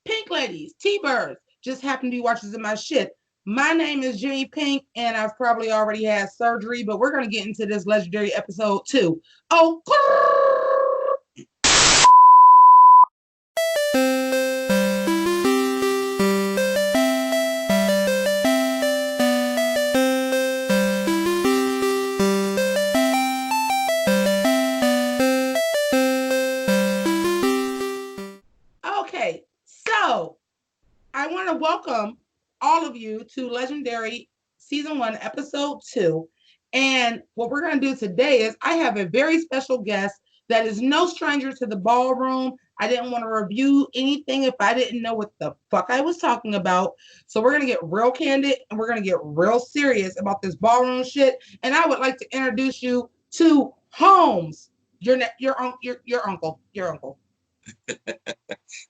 Pink ladies, T-birds, just happen to be watchers of my shit. My name is Jimmi Pynk, and I've probably already had surgery, but we're going to get into this legendary episode too. Oh, okay. So I want to welcome all of you to Legendary Season 1, Episode 2. And what we're going to do today is I have a very special guest that is no stranger to the ballroom. I didn't want to review anything if I didn't know what the fuck I was talking about. So we're going to get real candid and we're going to get real serious about this ballroom shit. And I would like to introduce you to Holmes, your uncle.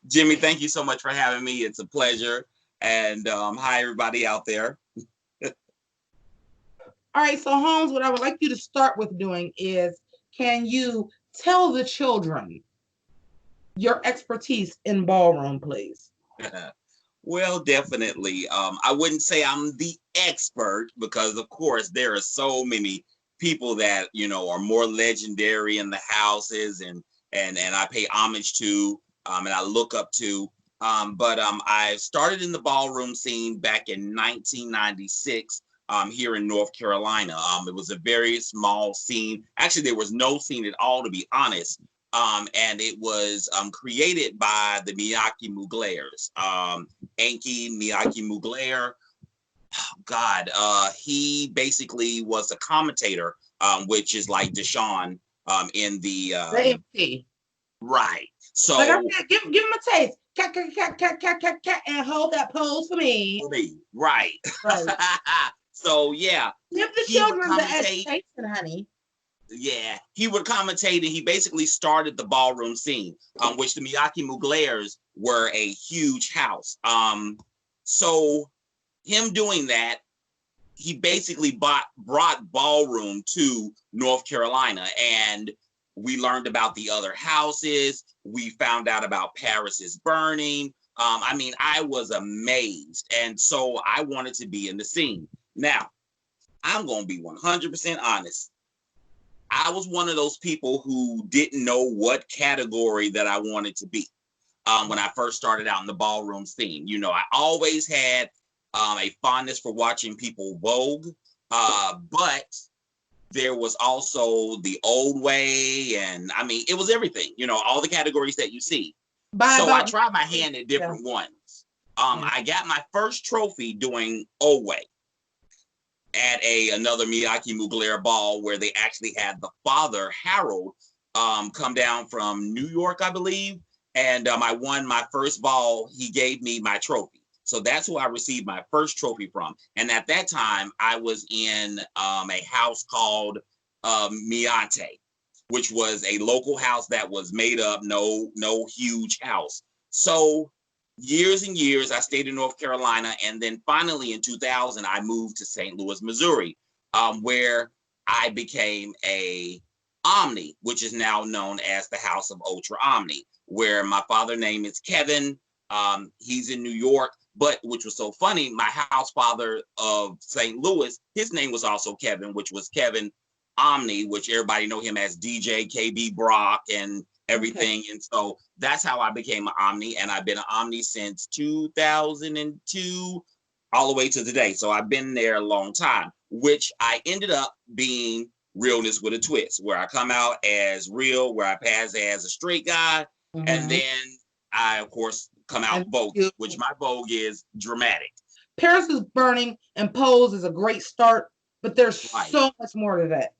Jimmy, thank you so much for having me. It's a pleasure. And hi, everybody out there. All right, so Holmes, what I would like you to start with doing is, can you tell the children your expertise in ballroom, please? Well, definitely. I wouldn't say I'm the expert because, of course, there are so many people that, are more legendary in the houses and I pay homage to and I look up to. But I started in the ballroom scene back in 1996 here in North Carolina. It was a very small scene. Actually, there was no scene at all, to be honest. And it was created by the Miyake Muglares. Enki Miyake Muglaire. Oh, God, he basically was a commentator, which is like Deshaun in the AMC. Right. So like I said, give him a taste. Cat, and hold that pose for me. Right. So yeah. Give the children the education, honey. Yeah, he would commentate, and he basically started the ballroom scene, which the Miyake Muglares were a huge house. So him doing that, he basically brought ballroom to North Carolina, and we learned about the other houses. We found out about Paris's burning. I was amazed, and so I wanted to be in the scene. Now, I'm going to be 100% honest. I was one of those people who didn't know what category that I wanted to be when I first started out in the ballroom scene. I always had a fondness for watching people vogue, but there was also the old way, and it was everything, all the categories that you see. I tried my hand at different ones. I got my first trophy doing old way at another Miyake Muglaire ball where they actually had the father, Harold, come down from New York, I believe. And I won my first ball. He gave me my trophy. So that's who I received my first trophy from. And at that time, I was in a house called Miante, which was a local house that was made up, no huge house. So years and years, I stayed in North Carolina. And then finally in 2000, I moved to St. Louis, Missouri, where I became a Omni, which is now known as the House of Ultra Omni, where my father's name is Kevin. He's in New York, but which was so funny, my house father of St. Louis, his name was also Kevin, which was Kevin Omni, which everybody know him as DJ KB Brock and everything. Okay. And so that's how I became an Omni, and I've been an Omni since 2002 all the way to today. So I've been there a long time, which I ended up being realness with a twist, where I come out as real, where I pass as a straight guy, and then I, of course, come out vogue, which my vogue is dramatic. Paris is burning and Pose is a great start, but there's so much more to that.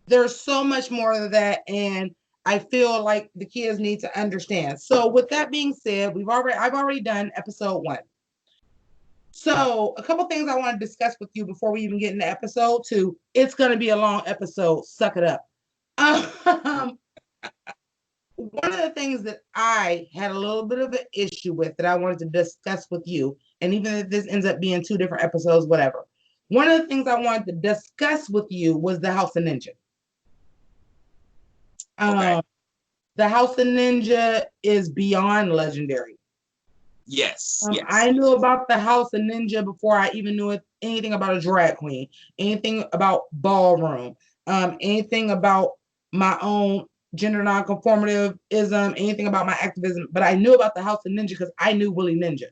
There's so much more to that, and I feel like the kids need to understand. So with that being said, I've already done episode 1. So a couple things I want to discuss with you before we even get into episode 2. It's going to be a long episode. Suck it up. One of the things that I had a little bit of an issue with that I wanted to discuss with you, and even if this ends up being 2 different episodes, whatever. One of the things I wanted to discuss with you was the House of Ninja. The House of Ninja is beyond legendary. Yes, I yes. knew about the House of Ninja before I even knew anything about a drag queen, anything about ballroom, anything about my own gender nonconformativism, anything about my activism. But I knew about the House of Ninja because I knew Willie Ninja.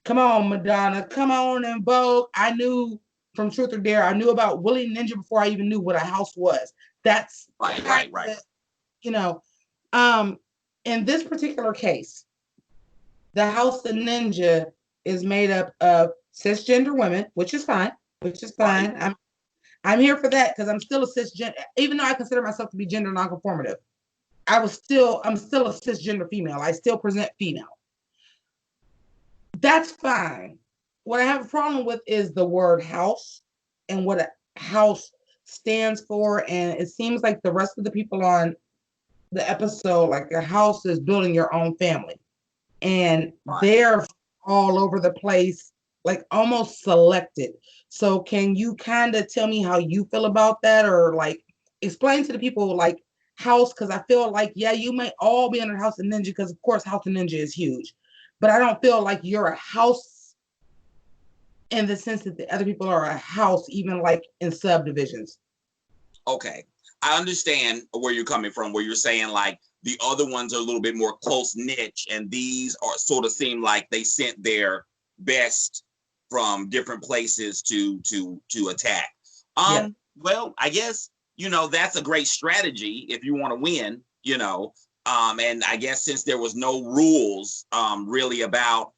Come on, Madonna. Come on, in Vogue. I knew from Truth or Dare. I knew about Willie Ninja before I even knew what a house was. That's Right, kind right, right. of, you know, um, in this particular case, the House of Ninja is made up of cisgender women, which is fine, which is Right. fine. I'm here for that because I'm still a cisgender, even though I consider myself to be gender nonconformative. I'm still a cisgender female. I still present female. That's fine. What I have a problem with is the word house and what a house stands for. And it seems like the rest of the people on the episode, like a house is building your own family. And Right. they're all over the place, like almost selected. So can you kind of tell me how you feel about that, or like explain to the people like house? Because I feel like, yeah, you may all be under House of Ninja because of course House of Ninja is huge, but I don't feel like you're a house in the sense that the other people are a house, even like in subdivisions. Okay. I understand where you're coming from, where you're saying like the other ones are a little bit more close niche, and these are sort of seem like they sent their best from different places to attack. Yeah. Well, I guess that's a great strategy if you want to win, and I guess since there was no rules really about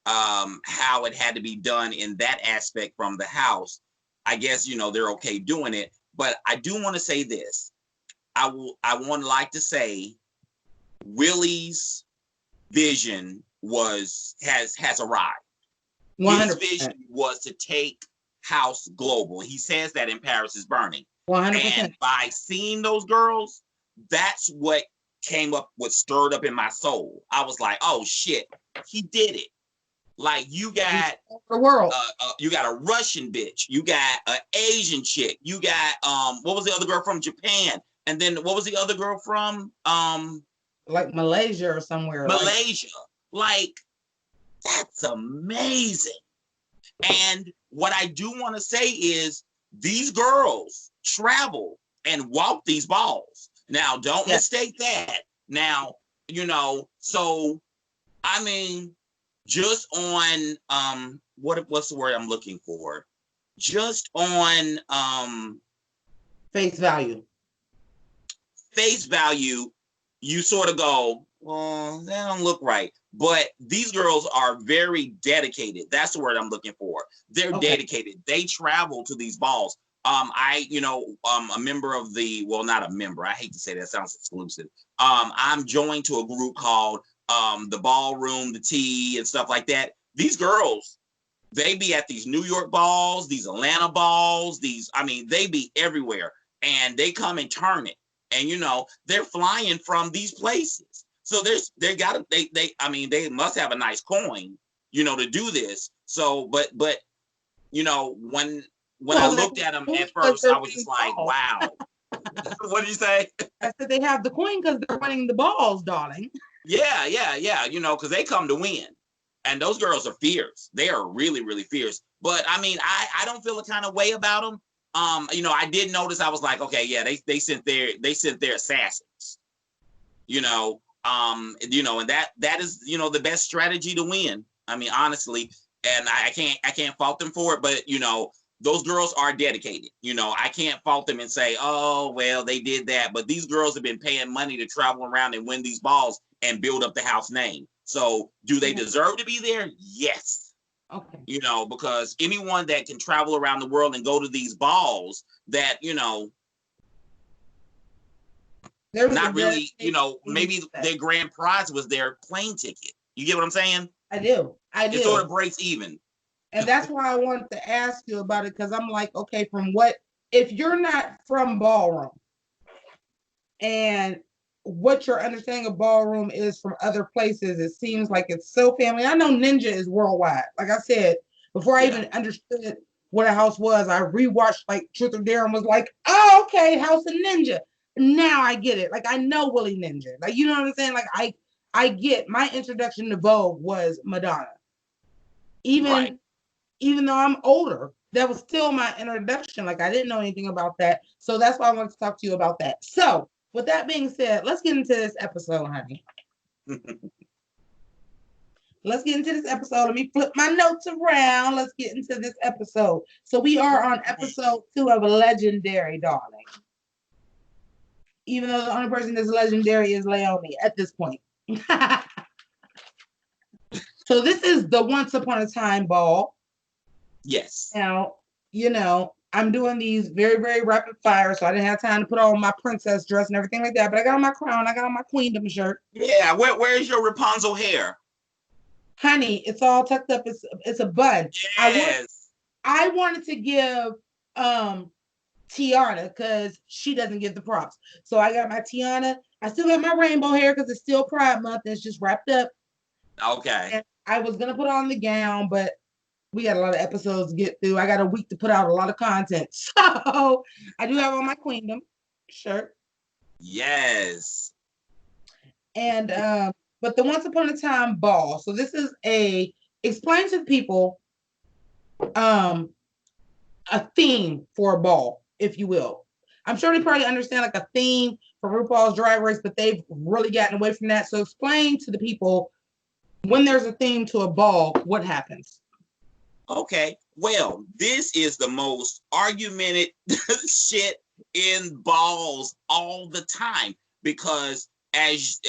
how it had to be done in that aspect from the house, I guess they're okay doing it. But I do want to say this. I want to like to say Willie's vision has arrived. His 100%. vision was to take House global. He says that in Paris is Burning. 100%. And by seeing those girls, that's what stirred up in my soul. I was like, oh shit, he did it. Like The world. you got a Russian bitch, you got an Asian chick, you got what was the other girl from Japan, and then what was the other girl from Like Malaysia or somewhere. Like, Malaysia. Like that's amazing. And what I do want to say is these girls travel and walk these balls. Now, don't yeah. mistake that. Now, so I mean, just on what's the word I'm looking for? Just on Face value. face value, you sort of go, well, that don't look right. But these girls are very dedicated. That's the word I'm looking for. They're dedicated. They travel to these balls. A member of not a member. I hate to say that, sounds exclusive. I'm joined to a group called the Ballroom, the Tea, and stuff like that. These girls, they be at these New York balls, these Atlanta balls, they be everywhere, and they come and turn it. And they're flying from these places. So they must have a nice coin, to do this. So, but when I looked at them at first, I was just like, wow. What did you say? I said they have the coin because they're winning the balls, darling. Yeah. Because they come to win. And those girls are fierce. They are really, really fierce. But I don't feel a kind of way about them. I did notice. I was like, okay, yeah, they sent their assassins. And that is the best strategy to win. Honestly, and I can't fault them for it. But those girls are dedicated. I can't fault them and say, oh well, they did that. But these girls have been paying money to travel around and win these balls and build up the house name. So do they deserve to be there? Yes. Okay. Because anyone that can travel around the world and go to these balls that, not really, maybe their grand prize was their plane ticket. You get what I'm saying? I do. It sort of breaks even. And that's why I wanted to ask you about it, because I'm like, okay, if you're not from Ballroom and what your understanding of Ballroom is from other places, it seems like it's so family. I know Ninja is worldwide. Like I said, before I even understood what a house was, I rewatched like Truth or Dare and was like, oh, okay, House of Ninja. Now I get it. Like I know Willie Ninja. Like, you know what I'm saying? Like I get my introduction to Vogue was Madonna. Right. Even though I'm older, that was still my introduction. Like I didn't know anything about that. So that's why I wanted to talk to you about that. So with that being said, let's get into this episode, honey. Let's get into this episode. Let me flip my notes around. Let's get into this episode. So we are on episode 2 of Legendary, darling. Even though the only person that's legendary is Leonie at this point. So this is the Once Upon a Time ball. Yes. Now, I'm doing these very, very rapid fire, so I didn't have time to put on my princess dress and everything like that. But I got on my crown, I got on my queendom shirt. Yeah. Where's your Rapunzel hair? Honey, it's all tucked up. It's a bun. Yes. I wanted to give Tiana because she doesn't give the props. So I got my Tiana. I still got my rainbow hair because it's still Pride Month and it's just wrapped up. Okay. And I was gonna put on the gown, but we got a lot of episodes to get through. I got a week to put out a lot of content. So I do have on my queendom shirt. Yes. And but the Once Upon a Time ball. So this is explain to people a theme for a ball, if you will. I'm sure they probably understand like a theme for RuPaul's Drag Race, but they've really gotten away from that. So explain to the people when there's a theme to a ball, what happens? Okay. Well, this is the most argumented shit in balls all the time because as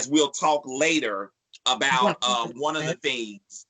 we'll talk later about one of the things,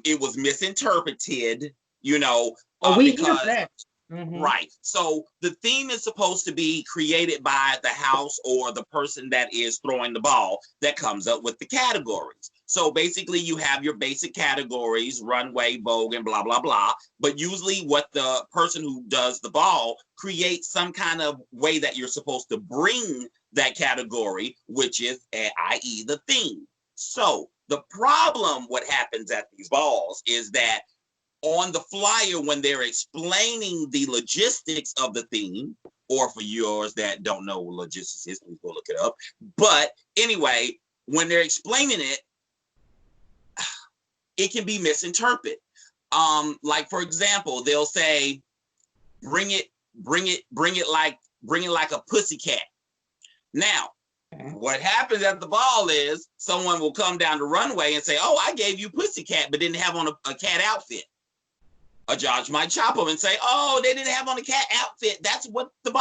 it was misinterpreted, because Mm-hmm. right. So the theme is supposed to be created by the house or the person that is throwing the ball that comes up with the categories. So basically you have your basic categories, runway, Vogue, and blah, blah, blah. But usually what the person who does the ball creates some kind of way that you're supposed to bring that category, which is, i.e. the theme. So the problem, what happens at these balls is that on the flyer when they're explaining the logistics of the theme, or for yours that don't know what logistics is, please go look it up. But anyway, when they're explaining it, it can be misinterpreted. Like for example, they'll say, bring it like a pussycat. Now, what happens at the ball is someone will come down the runway and say, oh, I gave you pussycat, but didn't have on a cat outfit. A judge might chop them and say, oh, they didn't have on a cat outfit. That's what the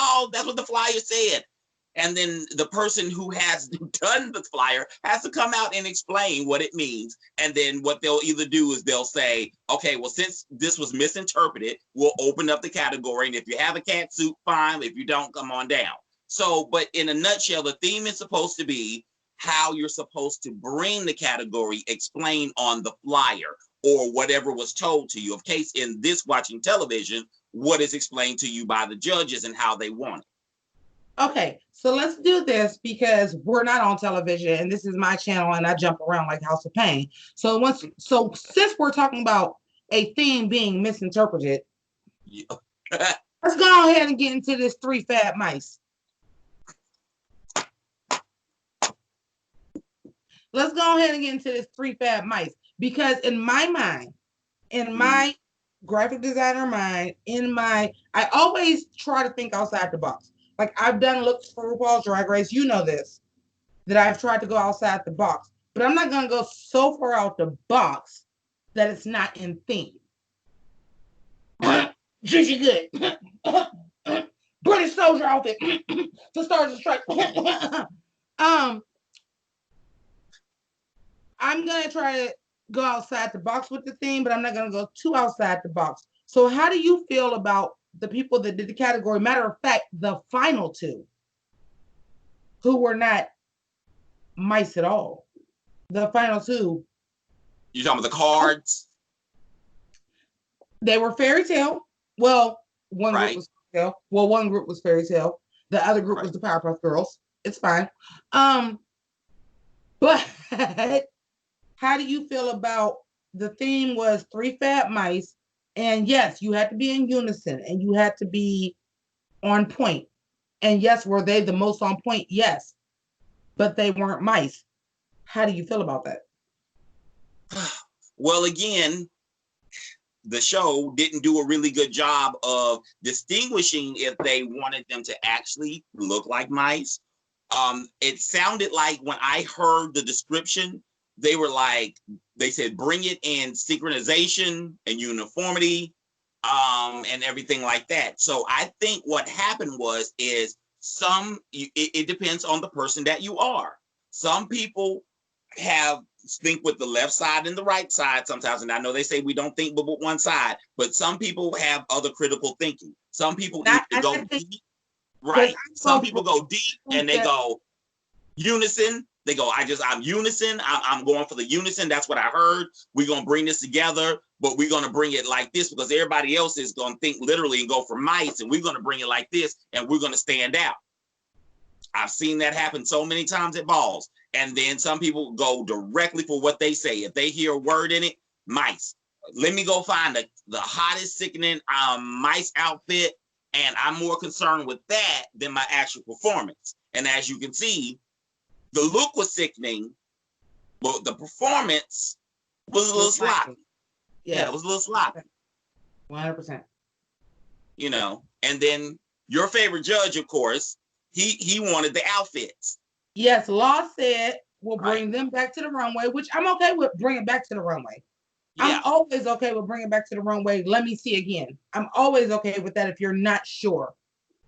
flyer said. And then the person who has done the flyer has to come out and explain what it means. And then what they'll either do is they'll say, okay, well, since this was misinterpreted, we'll open up the category. And if you have a cat suit, fine. If you don't, come on down. So, but in a nutshell, the theme is supposed to be how you're supposed to bring the category explained on the flyer, or whatever was told to you. Of case in this watching television, what is explained to you by the judges and how they want it. Okay, so let's do this because we're not on television and this is my channel and I jump around like House of Pain. So since we're talking about a theme being misinterpreted, Yeah. let's go ahead and get into this 3 fat mice. Let's go ahead and get into this 3 fat mice. Because in my mind, in my graphic designer mind, I always try to think outside the box. Like I've done looks for RuPaul's Drag Race, you know this, that I've tried to go outside the box. But I'm not going to go so far out the box that it's not in theme. Juicy good. British soldier outfit. The Stars and Stripes. I'm going to try to go outside the box with the theme, but I'm not going to go too outside the box. So how do you feel about the people that did the category? Matter of fact, the final 2 who were not mice at all. The final 2. You talking about the cards? They were fairy tale. Well, one right. group was fairy tale. Well, one group was fairy tale. The other group was the Powerpuff Girls. It's fine. But how do you feel about the theme was 3 fat mice? And yes, you had to be in unison and you had to be on point. And yes, were they the most on point? Yes. But they weren't mice. How do you feel about that? Well, again, the show didn't do a really good job of distinguishing if they wanted them to actually look like mice. It sounded like when I heard the description, they were like, they said, bring it in synchronization and uniformity, and everything like that. So I think what happened is it depends on the person that you are. Some people have think with the left side and the right side sometimes, and I know they say we don't think but with one side, but some people have other critical thinking. Some people either I go think deep, because right? Some people go deep and they that go unison. They go, I'm unison. I'm going for the unison. That's what I heard. We're going to bring this together, but we're going to bring it like this because everybody else is going to think literally and go for mice, and we're going to bring it like this, and we're going to stand out. I've seen that happen so many times at balls. And then some people go directly for what they say. If they hear a word in it, mice. Let me go find the hottest, sickening mice outfit, and I'm more concerned with that than my actual performance. And as you can see, the look was sickening, but the performance was a little sloppy. Yeah, it was a little sloppy. 100%. You know, and then your favorite judge, of course, he wanted the outfits. Yes, Law said we'll Right. bring them back to the runway, which I'm okay with bringing back to the runway. Yeah. I'm always okay with bringing back to the runway. Let me see again. I'm always okay with that if you're not sure.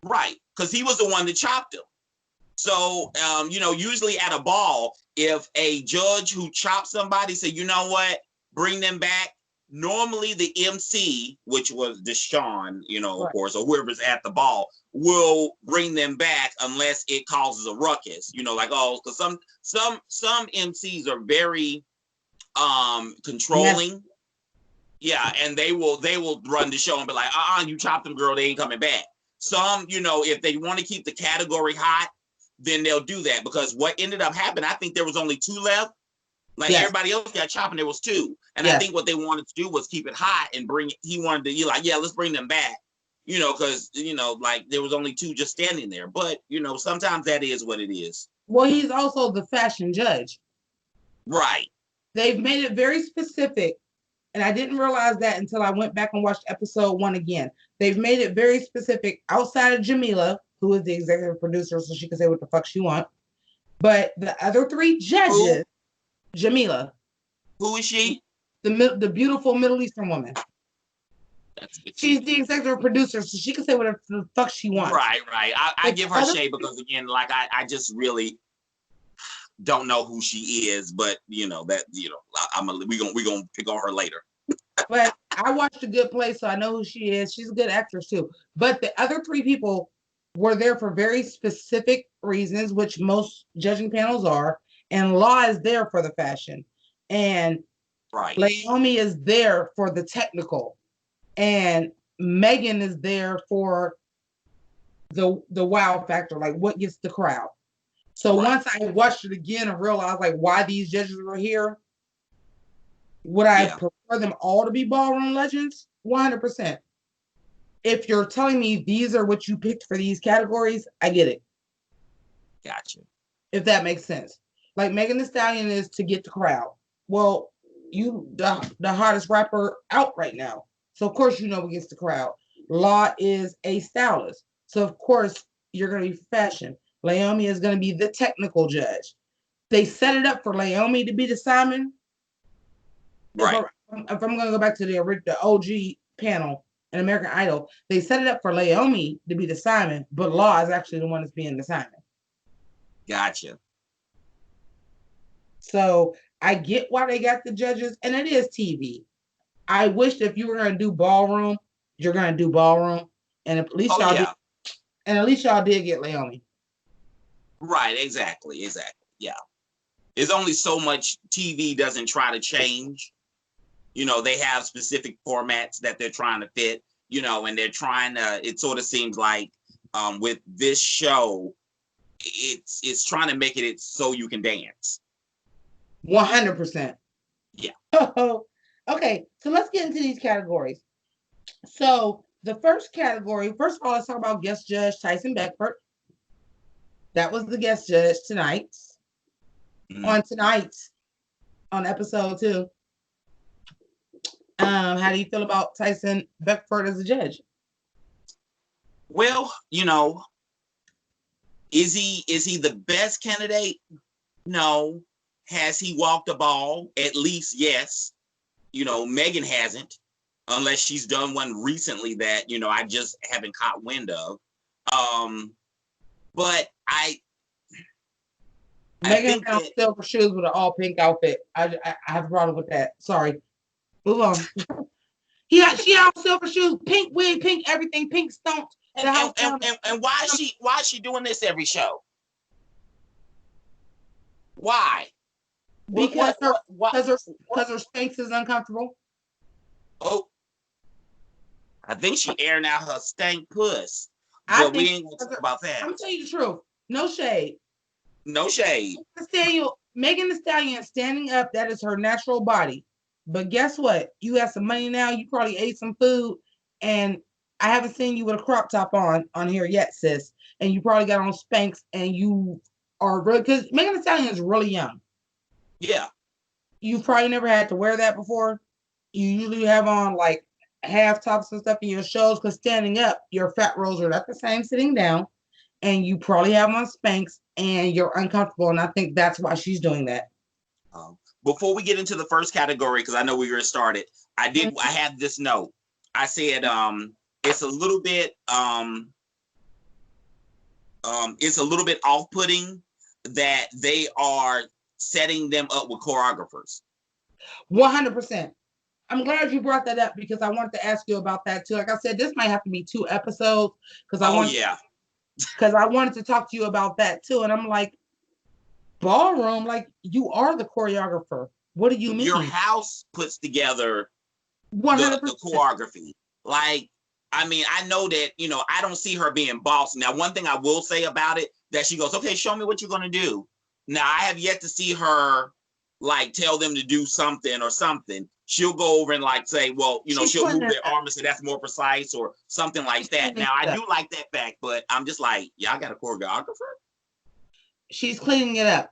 Right, because he was the one that chopped him. So, usually at a ball, if a judge who chopped somebody said, you know what, bring them back, normally the MC, which was Deshaun, of course, or whoever's at the ball, will bring them back unless it causes a ruckus. Because some MCs are very controlling. Yeah, and they will run the show and be like, you chopped them, girl, they ain't coming back. Some, if they want to keep the category hot, then they'll do that, because what ended up happening, I think there was only 2 left. Like everybody else got chopped and there was 2. And I think what they wanted to do was keep it hot and he wanted to, let's bring them back, because, like there was only 2 just standing there. But, sometimes that is what it is. Well, he's also the fashion judge. Right. They've made it very specific. And I didn't realize that until I went back and watched episode 1 again. They've made it very specific outside of Jamila, who is the executive producer, so she can say what the fuck she wants. But the other 3 judges, Jamila. Who is she? The beautiful Middle Eastern woman. She's the executive producer, so she can say whatever the fuck she wants. Right. I give her shade because, again, like I just really don't know who she is, but we're gonna pick on her later. But I watched A Good Place, so I know who she is. She's a good actress too. But the other 3 people were there for very specific reasons, which most judging panels are. And Law is there for the fashion, and Naomi is there for the technical, and Megan is there for the wow factor, like what gets the crowd. So once I watched it again and realized like why these judges were here, would I prefer them all to be ballroom legends? 100%. If you're telling me these are what you picked for these categories, I get it. Gotcha. If that makes sense. Like Megan Thee Stallion is to get the crowd. Well, you the hottest rapper out right now. So of course you know what gets the crowd. Law is a stylist. So of course you're gonna be fashion. Naomi is gonna be the technical judge. They set it up for Naomi to be the Simon. Right. If I'm gonna go back to the OG panel in American Idol, they set it up for Naomi to be the Simon, but Law is actually the one that's being the Simon. Gotcha. So I get why they got the judges, and it is TV. I wish if you were gonna do ballroom, you're gonna do ballroom, and at least y'all did get Naomi. Right, exactly. Yeah. There's only so much TV doesn't try to change. They have specific formats that they're trying to fit, and they're trying to, it sort of seems like with this show, it's trying to make it so you can dance. 100%. Yeah. Okay, so let's get into these categories. So the first category, first of all, let's talk about guest judge Tyson Beckford. That was the guest judge tonight. on tonight on episode 2. How do you feel about Tyson Beckford as a judge? Well, is he the best candidate? No. Has he walked the ball? At least yes. Megan hasn't, unless she's done one recently that I just haven't caught wind of. But Megan got silver shoes with an all pink outfit. I have a problem with that. Sorry. Move on. She had silver shoes, pink wig, pink everything, pink stonks. And why is she doing this every show? Why? Because her Spanx is uncomfortable. Oh, I think she airing out her stank puss. But we ain't gonna talk about that. I'm gonna tell you the truth. No shade. No shade. Megan Thee Stallion standing up, that is her natural body. But guess what? You have some money now. You probably ate some food, and I haven't seen you with a crop top on here yet, sis. And you probably got on Spanx, and you are really, because Megan Thee Stallion is really young. Yeah. You probably never had to wear that before. You usually have on like half tops and stuff in your shows, because standing up, your fat rolls are not the same sitting down, and you probably have on Spanx and you're uncomfortable. And I think that's why she's doing that. Before we get into the first category, because I know we were started, I had this note. I said it's a little bit off-putting that they are setting them up with choreographers. 100%. I'm glad you brought that up, because I wanted to ask you about that too. Like I said, this might have to be 2 episodes, because I wanted to talk to you about that too. And I'm like, Ballroom, like, you are the choreographer. What do you mean? Your house puts together the choreography. Like, I mean, I know that, I don't see her being boss. Now, one thing I will say about it, that she goes, okay, show me what you're going to do. Now, I have yet to see her, like, tell them to do something or something. She'll go over and, like, say, well, she'll move their arm and say that's more precise or something like that. Now, I do like that fact, but I'm just like, y'all got a choreographer? She's cleaning it up.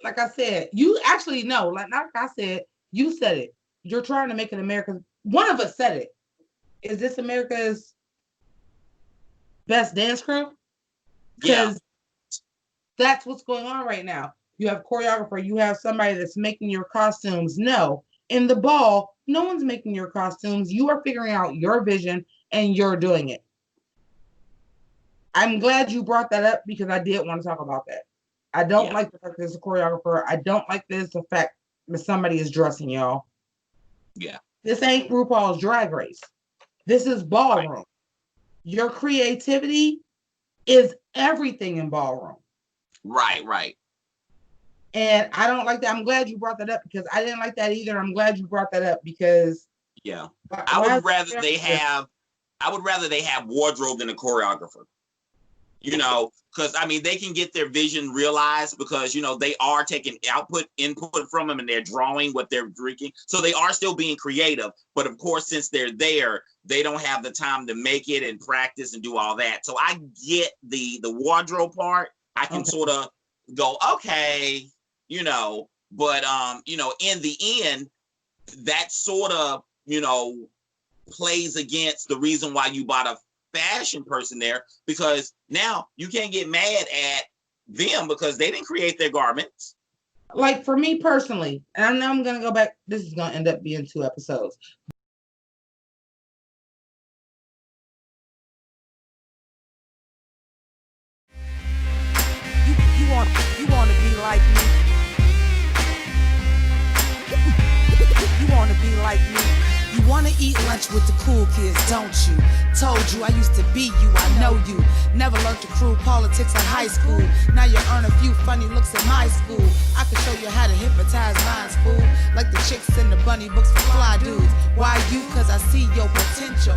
Like I said, you actually know, like I said, you said it. You're trying to make it America's. One of us said it. Is this America's best dance crew? Because that's what's going on right now. You have choreographer. You have somebody that's making your costumes. No, in the ball, no one's making your costumes. You are figuring out your vision and you're doing it. I'm glad you brought that up, because I did want to talk about that. I don't like the fact that there's a choreographer. I don't like the fact that somebody is dressing y'all. Yeah. This ain't RuPaul's Drag Race. This is Ballroom. Right. Your creativity is everything in Ballroom. Right. And I don't like that. I'm glad you brought that up, because I didn't like that either. I'm glad you brought that up, because I would rather they have wardrobe than a choreographer. Because I mean, they can get their vision realized, because they are taking input from them, and they're drawing what they're drinking. So they are still being creative. But of course, since they're there, they don't have the time to make it and practice and do all that. So I get the wardrobe part. I can sort of go, okay, but in the end, that sort of plays against the reason why you bought a fashion person there, because now you can't get mad at them because they didn't create their garments. Like, for me personally, and I know I'm gonna go back, this is gonna end up being 2 episodes. You want to be like me. You want to be like me. You wanna eat lunch with the cool kids, don't you? Told you I used to be you, I know you. Never learned to crew politics in high school. Now you earn a few funny looks in my school. I can show you how to hypnotize minds, fool. Like the chicks in the bunny books for fly dudes. Why you? Cause I see your potential.